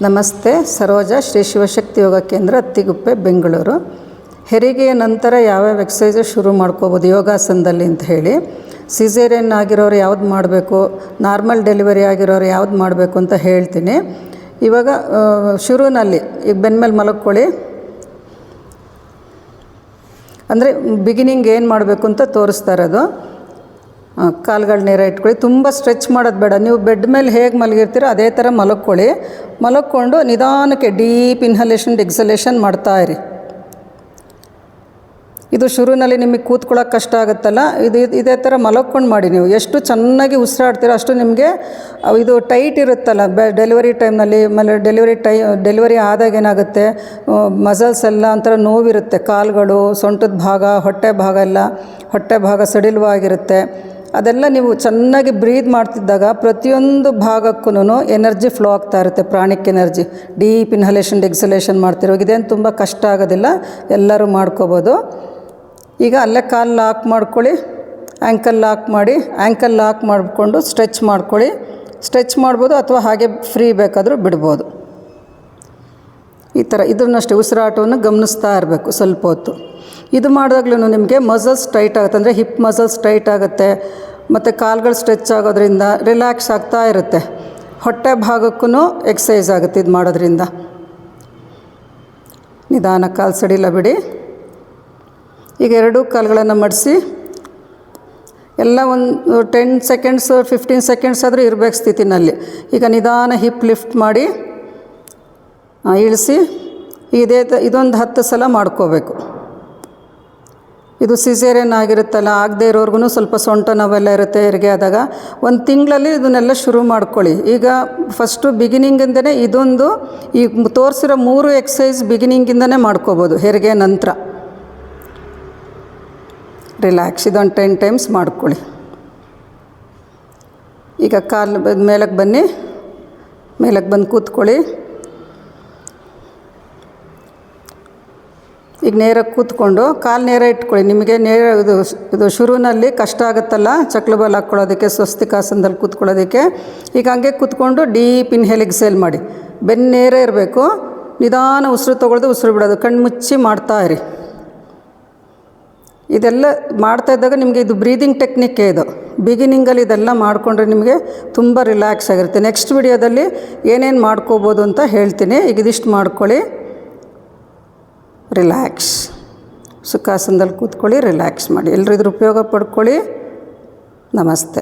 ನಮಸ್ತೆ. ಸರೋಜಾ ಶ್ರೀ ಶಿವಶಕ್ತಿ ಯೋಗ ಕೇಂದ್ರ, ಅತ್ತಿಗುಪ್ಪೆ, ಬೆಂಗಳೂರು. ಹೆರಿಗೆಯ ನಂತರ ಯಾವ್ಯಾವ ಎಕ್ಸಸೈಸ್ ಶುರು ಮಾಡ್ಕೋಬೋದು ಯೋಗಾಸನದಲ್ಲಿ ಅಂತ ಹೇಳಿ, ಸಿಸೇರಿಯನ್ ಆಗಿರೋರು ಯಾವ್ದು ಮಾಡಬೇಕು, ನಾರ್ಮಲ್ ಡೆಲಿವರಿ ಆಗಿರೋರು ಯಾವ್ದು ಮಾಡಬೇಕು ಅಂತ ಹೇಳ್ತೀನಿ. ಇವಾಗ ಶುರುವಿನಲ್ಲಿ ಈಗ ಬೆನ್ನ ಮೇಲೆ ಮಲಗ್ಕೊಳ್ಳಿ. ಅಂದರೆ ಬಿಗಿನಿಂಗ್ ಏನು ಮಾಡಬೇಕು ಅಂತ ತೋರಿಸ್ತಾ ಇರೋದು. ಕಾಲುಗಳ ನೇರ ಇಟ್ಕೊಳ್ಳಿ. ತುಂಬ ಸ್ಟ್ರೆಚ್ ಮಾಡೋದು ಬೇಡ. ನೀವು ಬೆಡ್ ಮೇಲೆ ಹೇಗೆ ಮಲಗಿರ್ತೀರೋ ಅದೇ ಥರ ಮಲಗ್ಕೊಳ್ಳಿ. ಮಲಗ್ಕೊಂಡು ನಿಧಾನಕ್ಕೆ ಡೀಪ್ ಇನ್ಹಲೇಷನ್ ಎಕ್ಸಲೇಷನ್ ಮಾಡ್ತಾಯಿರಿ. ಇದು ಶುರುವಿನಲ್ಲಿ ನಿಮಗೆ ಕೂತ್ಕೊಳ್ಳೋಕೆ ಕಷ್ಟ ಆಗುತ್ತಲ್ಲ, ಇದೇ ಥರ ಮಲಗ್ಕೊಂಡು ಮಾಡಿ. ನೀವು ಎಷ್ಟು ಚೆನ್ನಾಗಿ ಉಸಿರಾಡ್ತೀರೋ ಅಷ್ಟು ನಿಮಗೆ ಇದು ಟೈಟ್ ಇರುತ್ತಲ್ಲ ಡೆಲಿವರಿ ಟೈಮ್ನಲ್ಲಿ. ಆಮೇಲೆ ಡೆಲಿವರಿ ಆದಾಗ ಏನಾಗುತ್ತೆ, ಮಸಲ್ಸ್ ಎಲ್ಲ ಒಂಥರ ನೋವಿರುತ್ತೆ. ಕಾಲುಗಳು, ಸೊಂಟದ ಭಾಗ, ಹೊಟ್ಟೆ ಭಾಗ ಎಲ್ಲ, ಹೊಟ್ಟೆ ಭಾಗ ಸಡಿಲವಾಗಿರುತ್ತೆ. ಅದೆಲ್ಲ ನೀವು ಚೆನ್ನಾಗಿ ಬ್ರೀದ್ ಮಾಡ್ತಿದ್ದಾಗ ಪ್ರತಿಯೊಂದು ಭಾಗಕ್ಕೂ ಎನರ್ಜಿ ಫ್ಲೋ ಆಗ್ತಾ ಇರುತ್ತೆ, ಪ್ರಾಣಿಕ್ ಎನರ್ಜಿ. ಡೀಪ್ ಇನ್ಹಲೇಷನ್ ಎಕ್ಸಲೇಷನ್ ಮಾಡ್ತಿರೋ ಇದೇನು ತುಂಬ ಕಷ್ಟ ಆಗೋದಿಲ್ಲ, ಎಲ್ಲರೂ ಮಾಡ್ಕೋಬೋದು. ಈಗ ಅಲ್ಲೇ ಕಾಲು ಲಾಕ್ ಮಾಡ್ಕೊಳ್ಳಿ, ಆ್ಯಂಕಲ್ ಲಾಕ್ ಮಾಡಿ. ಆ್ಯಂಕಲ್ ಲಾಕ್ ಮಾಡಿಕೊಂಡು ಸ್ಟ್ರೆಚ್ ಮಾಡ್ಕೊಳ್ಳಿ. ಸ್ಟ್ರೆಚ್ ಮಾಡ್ಬೋದು ಅಥವಾ ಹಾಗೆ ಫ್ರೀ ಬೇಕಾದರೂ ಬಿಡ್ಬೋದು. ಈ ಥರ ಇದನ್ನಷ್ಟೇ ಉಸಿರಾಟವನ್ನು ಗಮನಿಸ್ತಾ ಇರಬೇಕು ಸ್ವಲ್ಪ ಹೊತ್ತು. ಇದು ಮಾಡಿದಾಗ್ಲೂ ನಿಮಗೆ ಮಸಲ್ಸ್ ಟೈಟ್ ಆಗುತ್ತೆ, ಅಂದರೆ ಹಿಪ್ ಮಸಲ್ಸ್ ಟೈಟ್ ಆಗುತ್ತೆ, ಮತ್ತು ಕಾಲುಗಳು ಸ್ಟ್ರೆಚ್ ಆಗೋದ್ರಿಂದ ರಿಲ್ಯಾಕ್ಸ್ ಆಗ್ತಾ ಇರುತ್ತೆ. ಹೊಟ್ಟೆ ಭಾಗಕ್ಕೂ ಎಕ್ಸಸೈಸ್ ಆಗುತ್ತೆ ಇದು ಮಾಡೋದ್ರಿಂದ. ನಿಧಾನ ಕಾಲು ಸಡಿಲ ಬಿಡಿ. ಈಗ ಎರಡೂ ಕಾಲುಗಳನ್ನು ಮಡಿಸಿ ಎಲ್ಲ ಒಂದು 10 ಸೆಕೆಂಡ್ಸ್ 15 ಸೆಕೆಂಡ್ಸ್ ಆದರೂ ಇರಬೇಕು ಸ್ಥಿತಿನಲ್ಲಿ. ಈಗ ನಿಧಾನ ಹಿಪ್ ಲಿಫ್ಟ್ ಮಾಡಿ ಇಳಿಸಿ. ಇದೊಂದು 10 ಸಲ ಮಾಡ್ಕೋಬೇಕು. ಇದು ಸಿಸೇರಿಯನ್ ಆಗಿರುತ್ತಲ್ಲ, ಆಗದೇ ಇರೋರ್ಗು ಸ್ವಲ್ಪ ಸೊಂಟ ನೋವೆಲ್ಲ ಇರುತ್ತೆ ಹೆರಿಗೆ ಆದಾಗ. ಒಂದು ತಿಂಗಳಲ್ಲಿ ಇದನ್ನೆಲ್ಲ ಶುರು ಮಾಡ್ಕೊಳ್ಳಿ. ಈಗ ಫಸ್ಟು ಬಿಗಿನಿಂಗಿಂದನೇ ಇದೊಂದು ಈ ತೋರಿಸಿರೋ 3 ಎಕ್ಸಸೈಸ್ ಬಿಗಿನಿಂಗಿಂದನೇ ಮಾಡ್ಕೋಬೋದು ಹೆರಿಗೆ ನಂತರ. ರಿಲ್ಯಾಕ್ಸ್ ಇದೊಂದು 10 ಟೈಮ್ಸ್ ಮಾಡ್ಕೊಳ್ಳಿ. ಈಗ ಕಾಲು ಮೇಲಕ್ಕೆ ಬನ್ನಿ, ಮೇಲಕ್ಕೆ ಬಂದು ಕೂತ್ಕೊಳ್ಳಿ. ಈಗ ನೇರಕ್ಕೆ ಕೂತ್ಕೊಂಡು ಕಾಲು ನೇರ ಇಟ್ಕೊಳ್ಳಿ. ನಿಮಗೆ ನೇರ ಇದು ಶುರುವಿನಲ್ಲಿ ಕಷ್ಟ ಆಗುತ್ತಲ್ಲ ಚಕ್ಲು ಬಾಲ್ ಹಾಕ್ಕೊಳ್ಳೋದಕ್ಕೆ, ಸ್ವಸ್ತಿಕಾಸನದಲ್ಲಿ ಕೂತ್ಕೊಳ್ಳೋದಕ್ಕೆ. ಈಗ ಹಂಗೆ ಕೂತ್ಕೊಂಡು ಡೀಪ್ ಇನ್ಹೇಲ್ ಎಕ್ಸೇಲ್ ಮಾಡಿ. ಬೆನ್ನು ನೇರ ಇರಬೇಕು. ನಿಧಾನ ಉಸಿರು ತೊಗೊಳ್ದು ಉಸಿರು ಬಿಡೋದು, ಕಣ್ಣು ಮುಚ್ಚಿ ಮಾಡ್ತಾಯಿರಿ. ಇದೆಲ್ಲ ಮಾಡ್ತಾಯಿದ್ದಾಗ ನಿಮಗೆ ಇದು ಬ್ರೀದಿಂಗ್ ಟೆಕ್ನಿಕ್ಕೇ ಇದು. ಬಿಗಿನಿಂಗಲ್ಲಿ ಇದೆಲ್ಲ ಮಾಡಿಕೊಂಡ್ರೆ ನಿಮಗೆ ತುಂಬ ರಿಲ್ಯಾಕ್ಸ್ ಆಗಿರುತ್ತೆ. ನೆಕ್ಸ್ಟ್ ವಿಡಿಯೋದಲ್ಲಿ ಏನೇನು ಮಾಡ್ಕೋಬೋದು ಅಂತ ಹೇಳ್ತೀನಿ. ಈಗ ಇದಿಷ್ಟು ಮಾಡ್ಕೊಳ್ಳಿ. ರಿಲ್ಯಾಕ್ಸ್, ಸುಖಾಸನದಲ್ಲಿ ಕೂತ್ಕೊಳ್ಳಿ, ರಿಲ್ಯಾಕ್ಸ್ ಮಾಡಿ. ಎಲ್ಲರೂ ಇದ್ರ ಉಪಯೋಗ ಪಡ್ಕೊಳ್ಳಿ. ನಮಸ್ತೆ.